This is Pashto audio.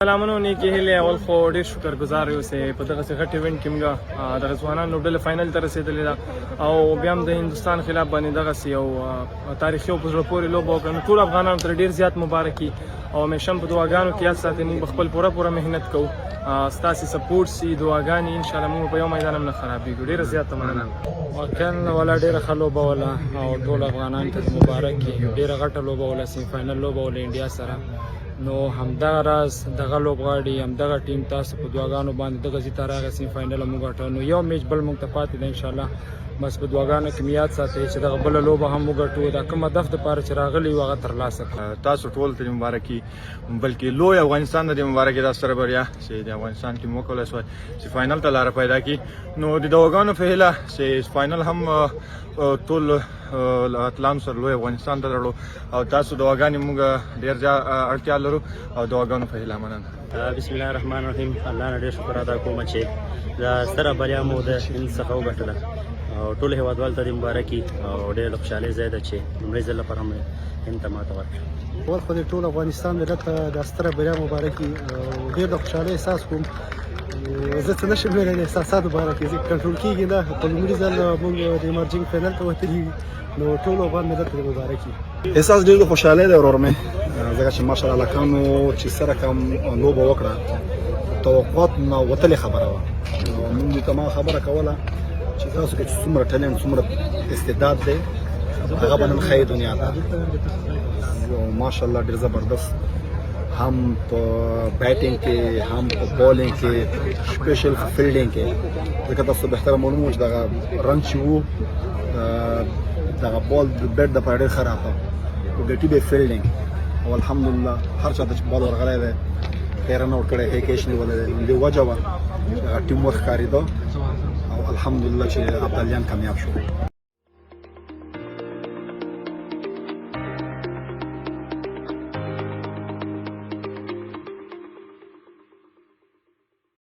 سلامونه نیکی هیله اول خو ډیر شکرګزار اوسئ په دغه غټ ایونټ کې موږ د ځوانانو ډله فاینل ته رسېدلې ده او بیا هم د هندوستان خلاف باندې دغسې یو تاریخي او په زړه پورې لوبه وکړه. نو ټولو افغانانو ته ډیر زیات مبارک وي او همیشه په دعاګانو کې یاد ساتئ. موږ به خپل پوره محنت کوو، ستاسې سپورټ سي دعاګانې انشاءالله موږ په یو میدان هم نه خرابېږو. ډېره زیاته مننه. واقعا ولا ډېره ښه لوبه وله او ټول افغانانو ته مبارک وي. ډېره غټه لوبه وله، سیمي فاینل لوبه وله انډیا سره. نو همدغه راز دغه لوبغاړي همدغه ټیم تاسو په دعاګانو باندې دغه ځای ته راغی، سیمي فاینل موږ ګټو. نو یو میچ بل موږ ته پاتې دی انشاءالله. بس په دعاګانو کې مې یاد ساتئ چې دغه بله لوبه هم وګټو، دا کوم هدف دپاره چې راغلی وو هغه ترلاسه کړو. تاسو ټول ته مبارکي، بلکې لوی افغانستان ته مبارکي دا سره بریا چې د افغانستان ټیم وکولای شوی چې فاینل ته لاره پیدا کړي. نو د دعاګانو په هیله چې فاینل هم ټول اتلان سره لوی افغانستان ته لرو او تاسو دعاګانې موږ ډېر اړتیا لرو او دعاګانو په هیله مننه. بسم الله الرحمن الرحیم. الله نه ډېر شکر ادا کوم چې دا ستره بریا مو د هند څخه وګټله او ټول هیوادوالو ته دې مبارکي او ډېر د خوشحالۍ ځای ده چې لومړي ځل لپاره هم هند ته ماته ورکړه. اول خو د ټول افغانستان ملت ته د ستره بریا مبارکي او ډېر د خوشحالۍ احساس کوم. زه څه نشم ویلی، احساسات مبارکي کنټرول کېږي نه. په لومړي ځل موږ د ایمرجنګ فاینل ته وتلي نو ټول افغان ملت ته مبارکي. احساس ډېر د خوشحالۍ دی ورور مې، ځکه چې ماشاءالله هلکانو چې سره کوم لوبه وکړه توقعات نه وتلې خبره وه. موږ ته ما خبره کوله چې تاسو کې څومره ټالنټ څومره استعداد دی هغه به نن ښایي دنیا ته. ماشاءالله ډېر زبردست هم په بیټینګ کې هم په بالینګ کې سپیشل په فیلډینګ کې، ځکه تاسو بهتره معلوم وو چې دغه رن چې وو دغه بال د بیټ دپاره ډېر ښه راته خو ګټي به فیلډینګ او الحمدلله هر چا ته چې بال ورغلی دی ښه رن آوټ کړی، ښه کیچ نیولی دی. د دې وجه وه چې هغه ټیم ورک ښکارېده او الحمدلله چې ابدالیان کامیاب شو.